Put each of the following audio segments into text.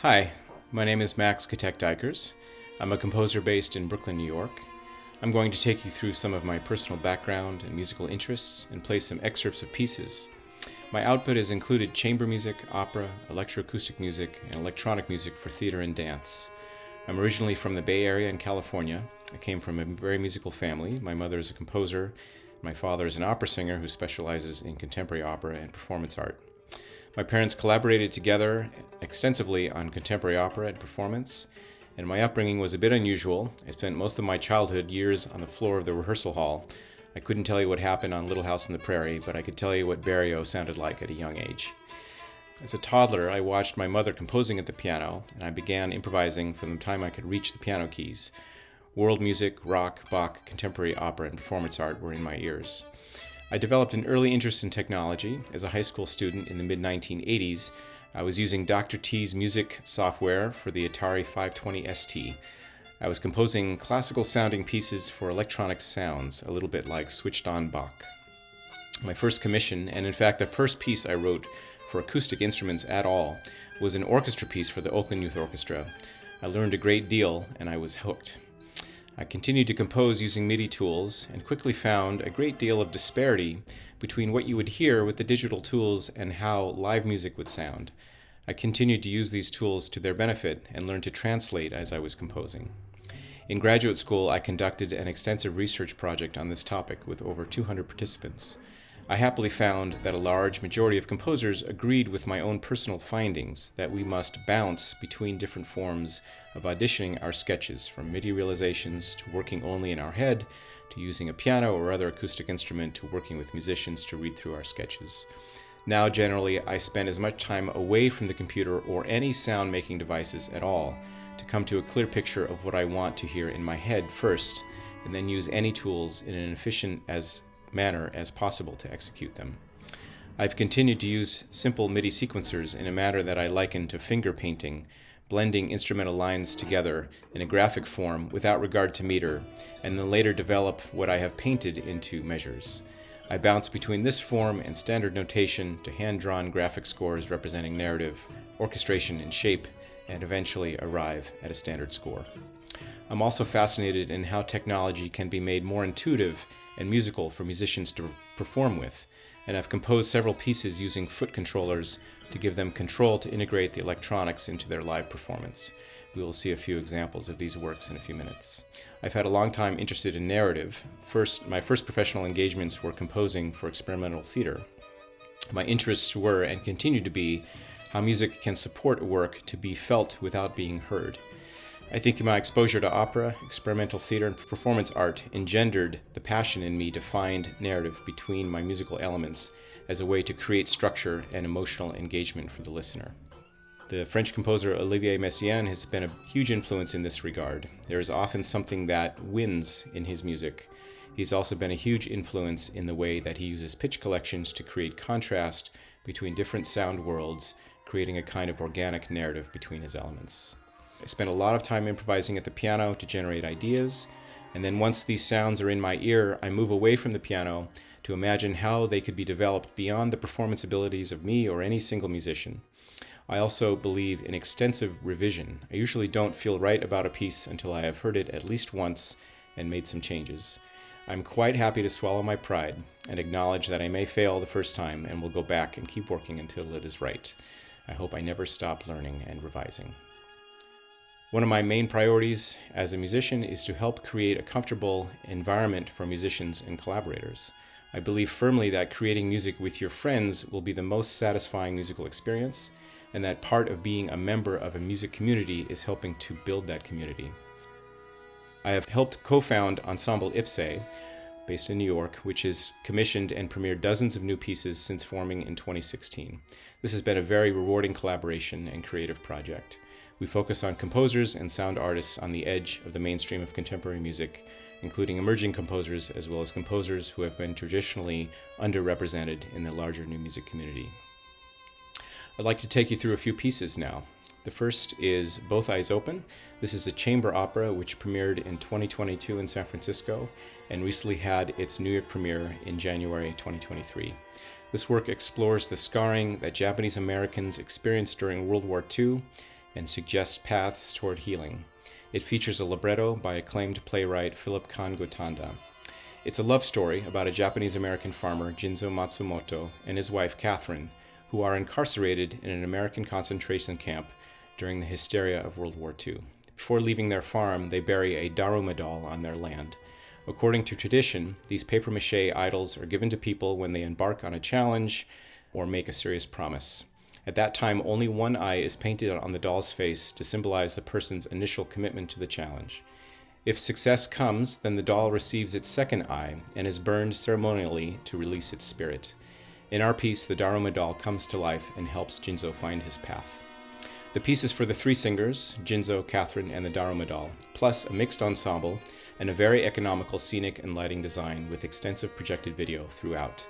Hi, my name is Max Giteck Duykers. I'm a composer based in Brooklyn, New York. I'm going to take you through some of my personal background and musical interests and play some excerpts of pieces. My output has included chamber music, opera, electroacoustic music, and electronic music for theater and dance. I'm originally from the Bay Area in California. I came from a very musical family. My mother is a composer. My father is an opera singer who specializes in contemporary opera and performance art. My parents collaborated together extensively on contemporary opera and performance, and my upbringing was a bit unusual. I spent most of my childhood years on the floor of the rehearsal hall. I couldn't tell you what happened on Little House on the Prairie, but I could tell you what barrio sounded like at a young age. As a toddler, I watched my mother composing at the piano, and I began improvising from the time I could reach the piano keys. World music, rock, Bach, contemporary opera, and performance art were in my ears. I developed an early interest in technology. As a high school student in the mid-1980s, I was using Dr. T's music software for the Atari 520 ST. I was composing classical-sounding pieces for electronic sounds, a little bit like switched-on Bach. My first commission, and in fact the first piece I wrote for acoustic instruments at all, was an orchestra piece for the Oakland Youth Orchestra. I learned a great deal, and I was hooked. I continued to compose using MIDI tools and quickly found a great deal of disparity between what you would hear with the digital tools and how live music would sound. I continued to use these tools to their benefit and learned to translate as I was composing. In graduate school, I conducted an extensive research project on this topic with over 200 participants. I happily found that a large majority of composers agreed with my own personal findings that we must bounce between different forms of auditioning our sketches, from MIDI realizations to working only in our head, to using a piano or other acoustic instrument, to working with musicians to read through our sketches. Now, generally, I spend as much time away from the computer or any sound-making devices at all to come to a clear picture of what I want to hear in my head first, and then use any tools in an efficient manner as possible to execute them. I've continued to use simple MIDI sequencers in a manner that I liken to finger painting, blending instrumental lines together in a graphic form without regard to meter, and then later develop what I have painted into measures. I bounce between this form and standard notation to hand-drawn graphic scores representing narrative, orchestration, and shape, and eventually arrive at a standard score. I'm also fascinated in how technology can be made more intuitive and musical for musicians to perform with, and I've composed several pieces using foot controllers to give them control to integrate the electronics into their live performance. We will see a few examples of these works in a few minutes. I've had a long time interested in narrative. My first professional engagements were composing for experimental theater. My interests were, and continue to be, how music can support a work to be felt without being heard. I think my exposure to opera, experimental theater, and performance art engendered the passion in me to find narrative between my musical elements as a way to create structure and emotional engagement for the listener. The French composer Olivier Messiaen has been a huge influence in this regard. There is often something that wins in his music. He's also been a huge influence in the way that he uses pitch collections to create contrast between different sound worlds, creating a kind of organic narrative between his elements. I spent a lot of time improvising at the piano to generate ideas, and then once these sounds are in my ear, I move away from the piano to imagine how they could be developed beyond the performance abilities of me or any single musician. I also believe in extensive revision. I usually don't feel right about a piece until I have heard it at least once and made some changes. I'm quite happy to swallow my pride and acknowledge that I may fail the first time and will go back and keep working until it is right. I hope I never stop learning and revising. One of my main priorities as a musician is to help create a comfortable environment for musicians and collaborators. I believe firmly that creating music with your friends will be the most satisfying musical experience, and that part of being a member of a music community is helping to build that community. I have helped co-found Ensemble Ipse, based in New York, which has commissioned and premiered dozens of new pieces since forming in 2016. This has been a very rewarding collaboration and creative project. We focus on composers and sound artists on the edge of the mainstream of contemporary music, including emerging composers as well as composers who have been traditionally underrepresented in the larger new music community. I'd like to take you through a few pieces now. The first is Both Eyes Open. This is a chamber opera which premiered in 2022 in San Francisco and recently had its New York premiere in January 2023. This work explores the scarring that Japanese Americans experienced during World War II and suggests paths toward healing. It features a libretto by acclaimed playwright Philip Kahn Gotanda. It's a love story about a Japanese-American farmer, Jinzo Matsumoto, and his wife, Catherine, who are incarcerated in an American concentration camp during the hysteria of World War II. Before leaving their farm, they bury a Daruma doll on their land. According to tradition, these papier-mâché idols are given to people when they embark on a challenge or make a serious promise. At that time, only one eye is painted on the doll's face to symbolize the person's initial commitment to the challenge. If success comes, then the doll receives its second eye and is burned ceremonially to release its spirit. In our piece, the Daruma doll comes to life and helps Jinzo find his path. The piece is for the three singers, Jinzo, Catherine, and the Daruma doll, plus a mixed ensemble and a very economical scenic and lighting design with extensive projected video throughout.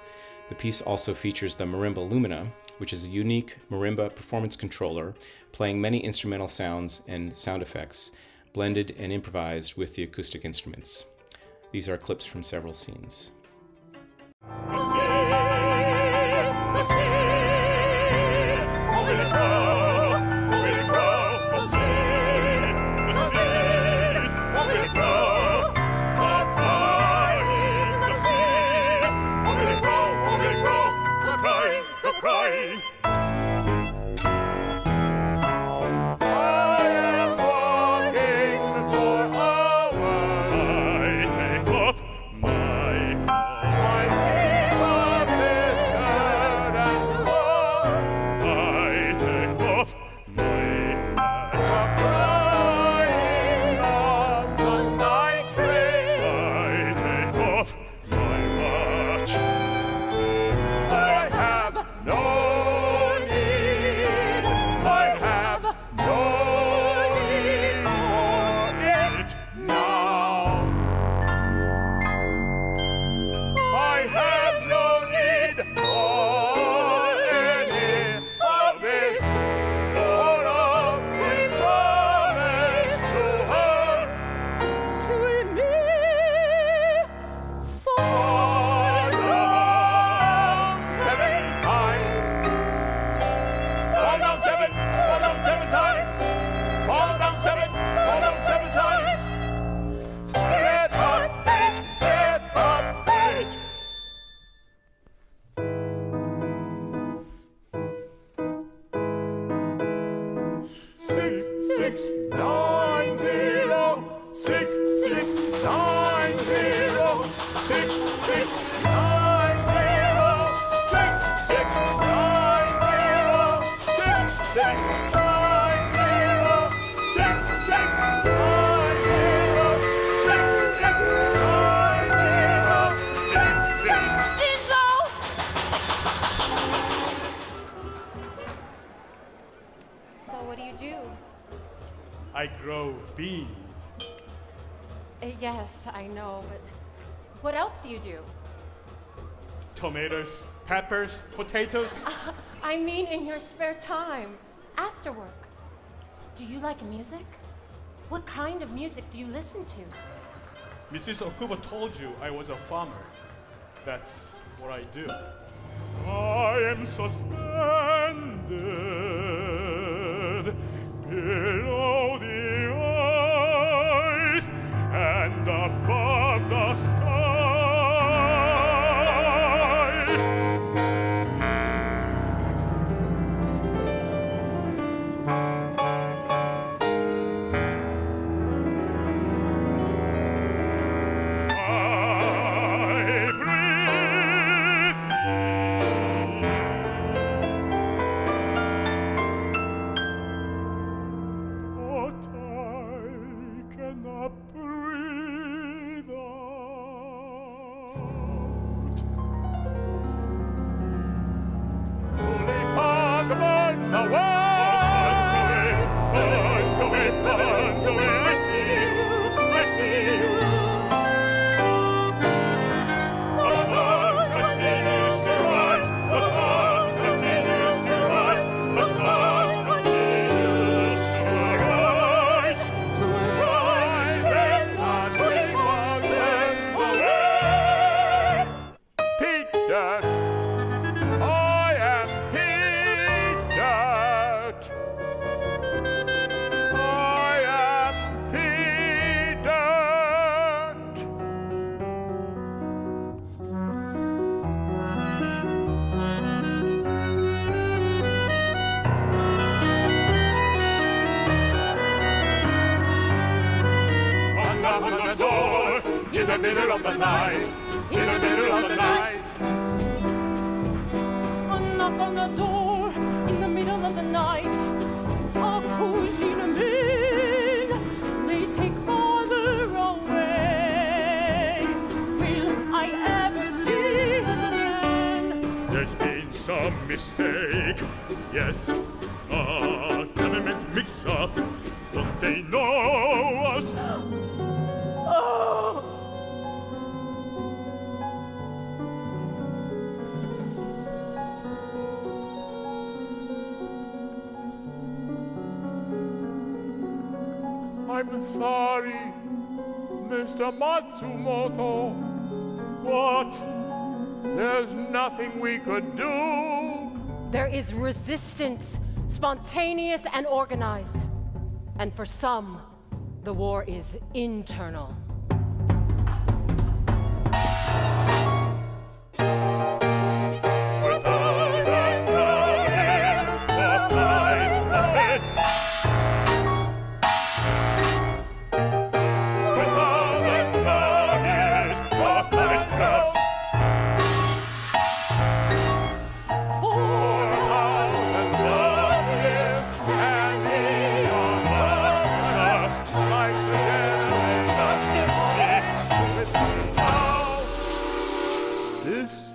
The piece also features the Marimba Lumina, which is a unique marimba performance controller playing many instrumental sounds and sound effects, blended and improvised with the acoustic instruments. These are clips from several scenes. I grow beans. Yes, I know, but what else do you do? Tomatoes, peppers, potatoes. I mean in your spare time, after work. Do you like music? What kind of music do you listen to? Mrs. Okubo told you I was a farmer. That's what I do. I am suspended below the ice and above the sky. I breathe the middle of the night, in the middle of the night. A knock on the door in the middle of the night. A cousine min, they take father away. Will I ever see him again? There's been some mistake, yes, a government mix-up. Don't they know us? Oh! I'm sorry, Mr. Matsumoto. What? There's nothing we could do. There is resistance, spontaneous and organized. And for some, the war is internal.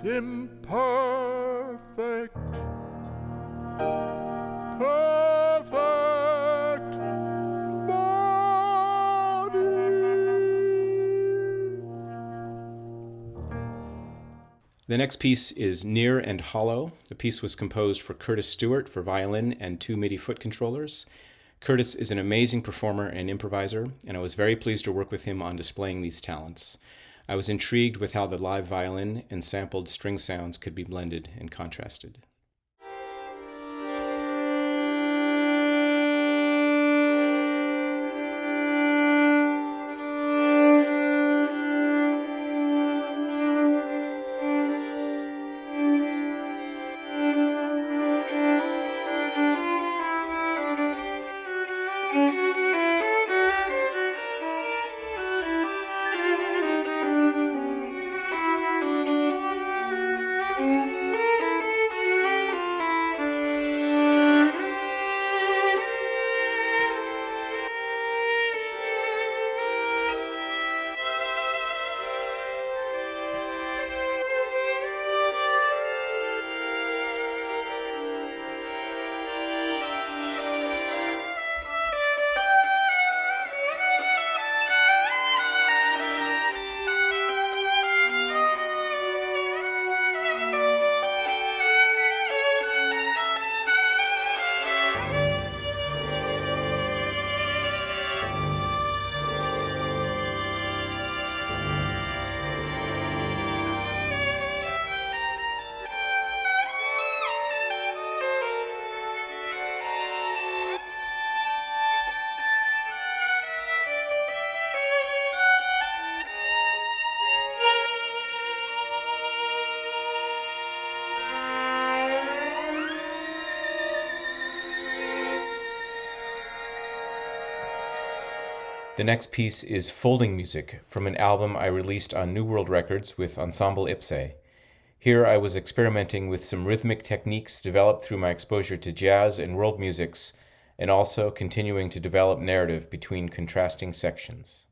Imperfect, perfect body. The next piece is Near and Hollow. The piece was composed for Curtis Stewart for violin and 2 MIDI foot controllers. Curtis is an amazing performer and improviser, and I was very pleased to work with him on displaying these talents. I was intrigued with how the live violin and sampled string sounds could be blended and contrasted. The next piece is Folding Music from an album I released on New World Records with Ensemble Ipse. Here I was experimenting with some rhythmic techniques developed through my exposure to jazz and world musics, and also continuing to develop narrative between contrasting sections.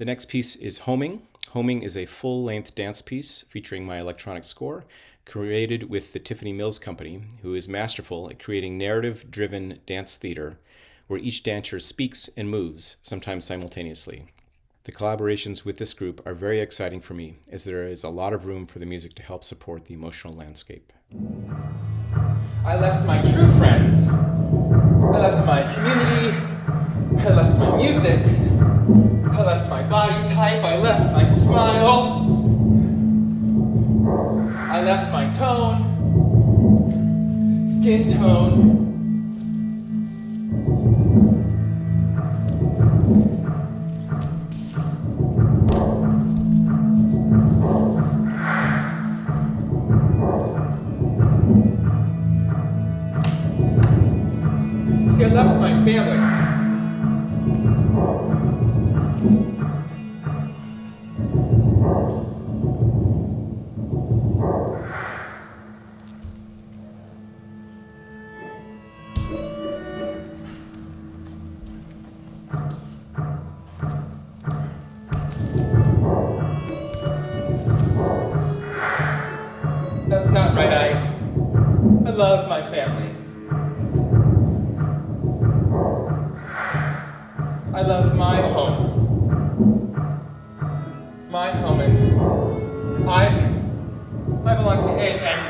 The next piece is Homing. Homing is a full-length dance piece featuring my electronic score, created with the Tiffany Mills Company, who is masterful at creating narrative-driven dance theater where each dancer speaks and moves, sometimes simultaneously. The collaborations with this group are very exciting for me, as there is a lot of room for the music to help support the emotional landscape. I left my true friends. I left my community. I left my music. I left my body type. I left my smile. I left my tone, skin tone. See, I left my family. That's not right. I love my family. I love my home. My home, and I belong to it, and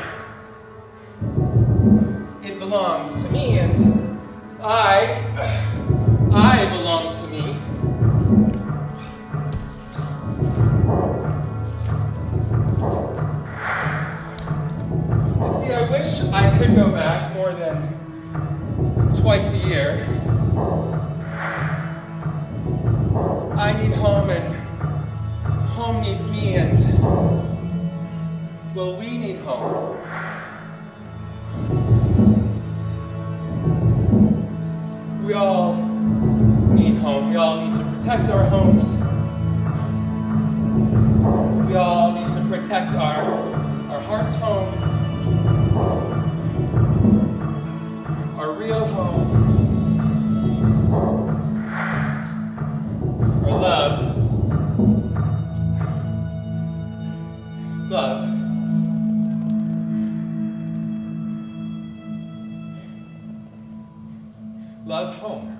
it belongs to me, and I belong to me. You see, I wish I could go back more than twice a year. I need home, and home needs me, and well, we need home. We all need home. We all need to protect our homes. We all need to protect our heart's home, our real home, our love. Love. Love home.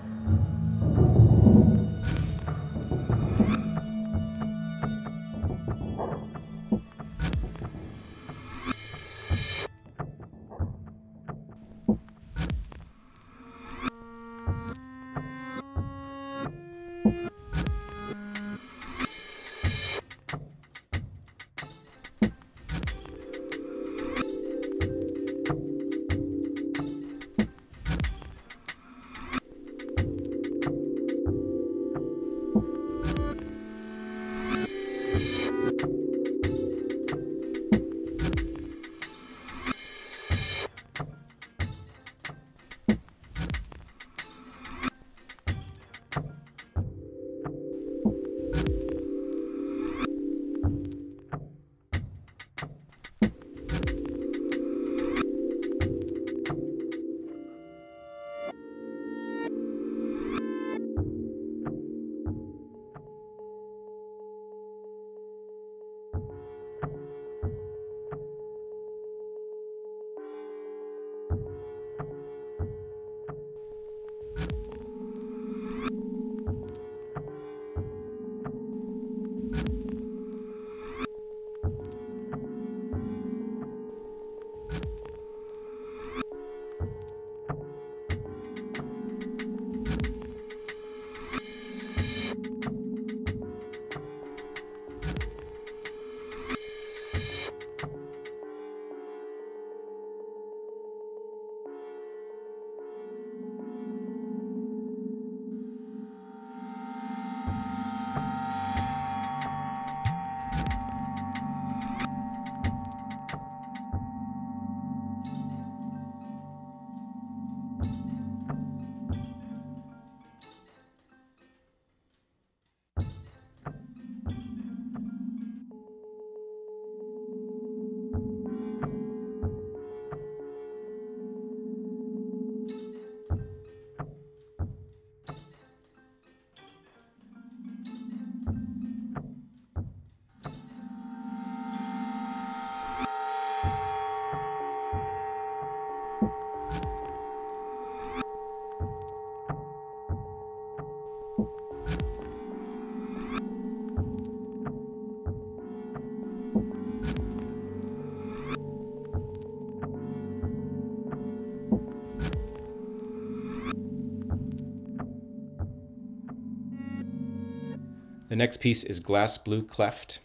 The next piece is Glass Blue Cleft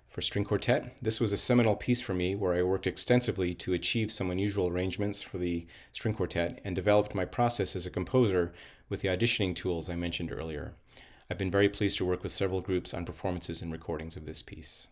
for string quartet. This was a seminal piece for me where I worked extensively to achieve some unusual arrangements for the string quartet and developed my process as a composer with the auditioning tools I mentioned earlier. I've been very pleased to work with several groups on performances and recordings of this piece.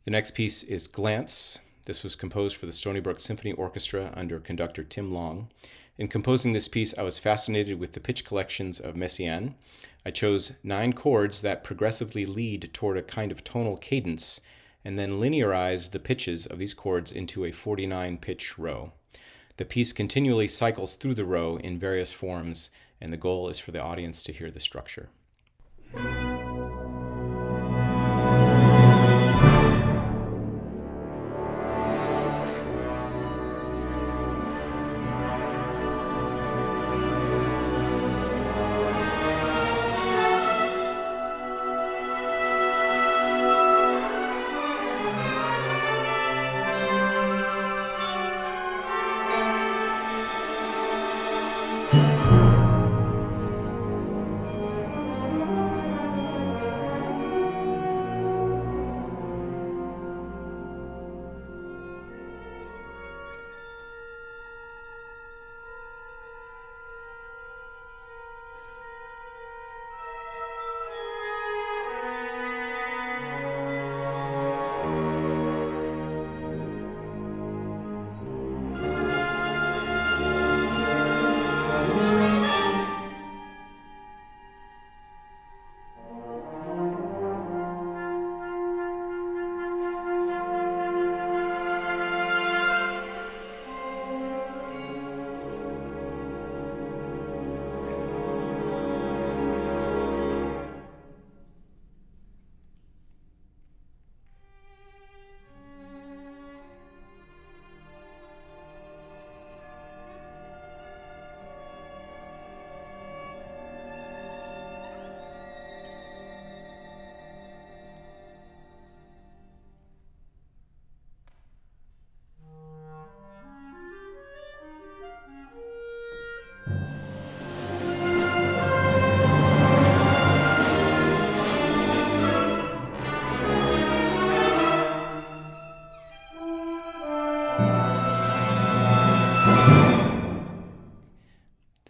The next piece is Glance. This was composed for the Stony Brook Symphony Orchestra under conductor Tim Long. In composing this piece, I was fascinated with the pitch collections of Messiaen. I chose 9 chords that progressively lead toward a kind of tonal cadence, and then linearized the pitches of these chords into a 49-pitch row. The piece continually cycles through the row in various forms, and the goal is for the audience to hear the structure.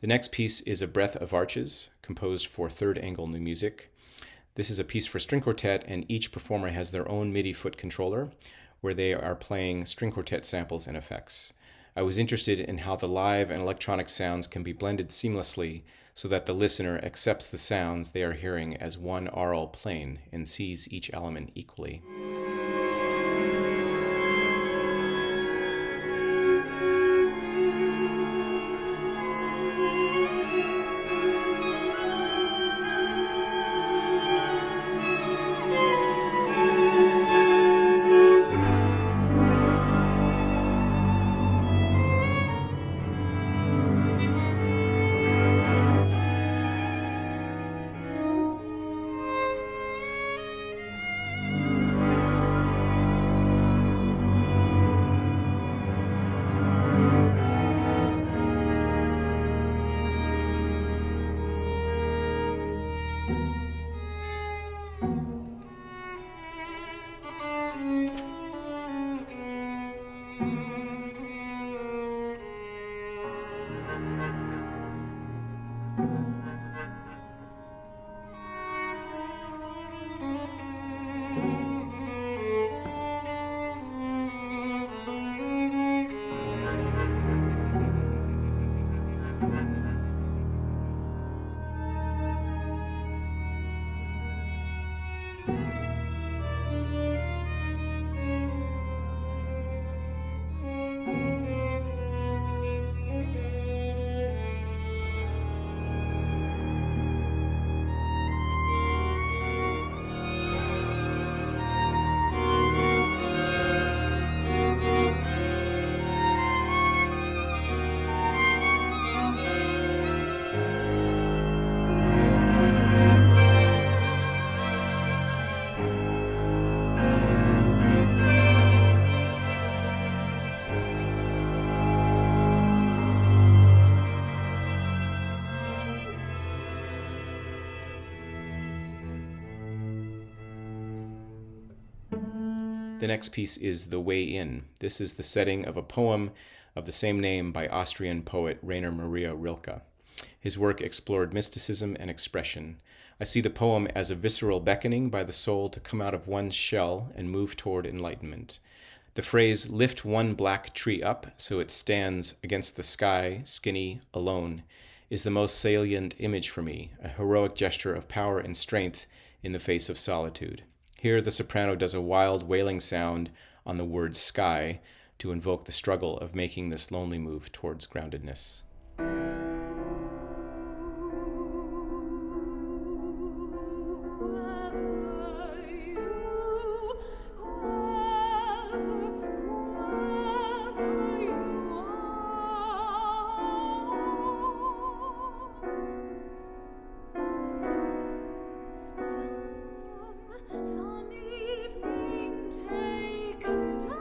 The next piece is A Breath of Arches, composed for third angle new music. This is a piece for string quartet, and each performer has their own MIDI foot controller, where they are playing string quartet samples and effects. I was interested in how the live and electronic sounds can be blended seamlessly so that the listener accepts the sounds they are hearing as one aural plane and sees each element equally. The next piece is The Way In. This is the setting of a poem of the same name by Austrian poet Rainer Maria Rilke. His work explored mysticism and expression. I see the poem as a visceral beckoning by the soul to come out of one's shell and move toward enlightenment. The phrase, "lift one black tree up so it stands against the sky, skinny, alone," is the most salient image for me, a heroic gesture of power and strength in the face of solitude. Here the soprano does a wild wailing sound on the word sky to invoke the struggle of making this lonely move towards groundedness. Some evening take a step.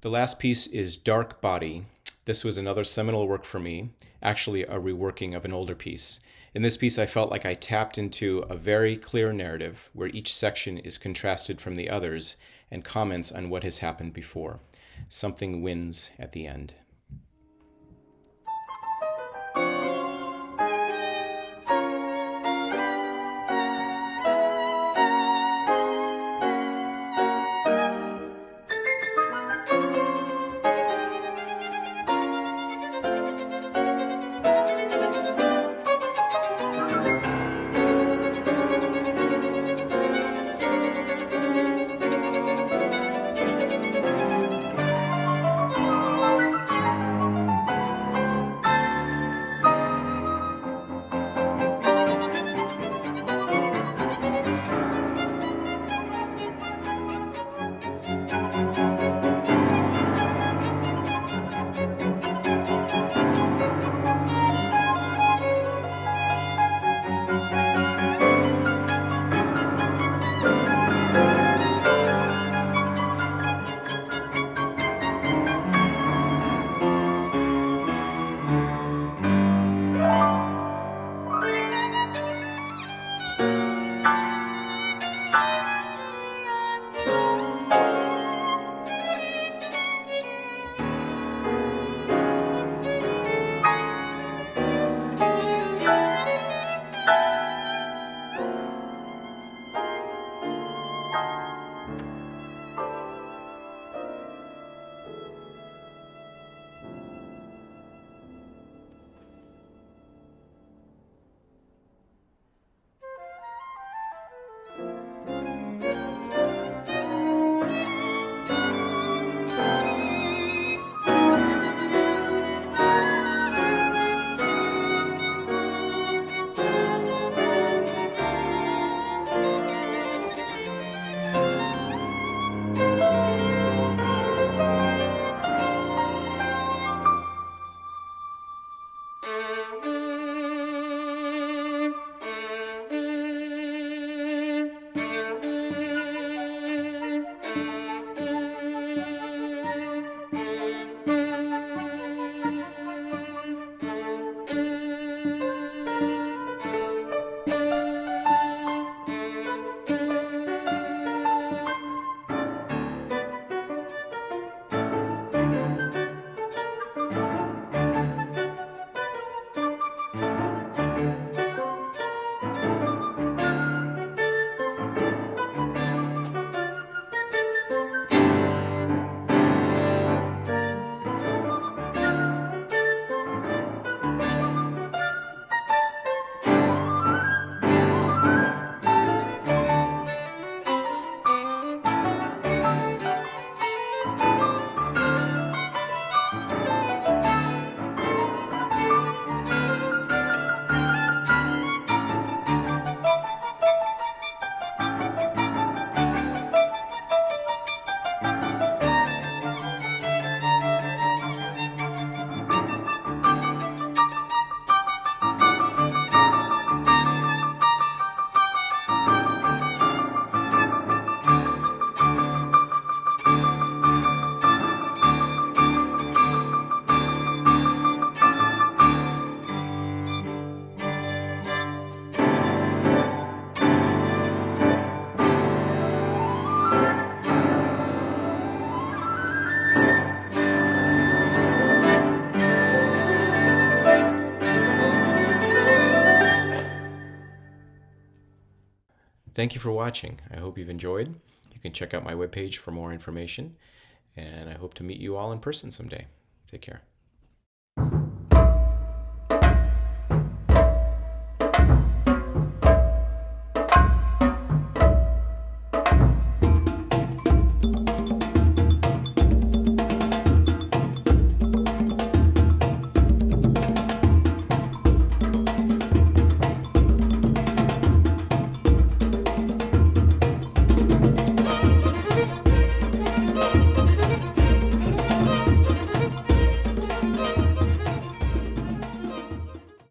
The last piece is Dark Body. This was another seminal work for me, actually a reworking of an older piece. In this piece, I felt like I tapped into a very clear narrative where each section is contrasted from the others and comments on what has happened before. Something wins at the end. Thank you for watching. I hope you've enjoyed. You can check out my webpage for more information, and I hope to meet you all in person someday. Take care.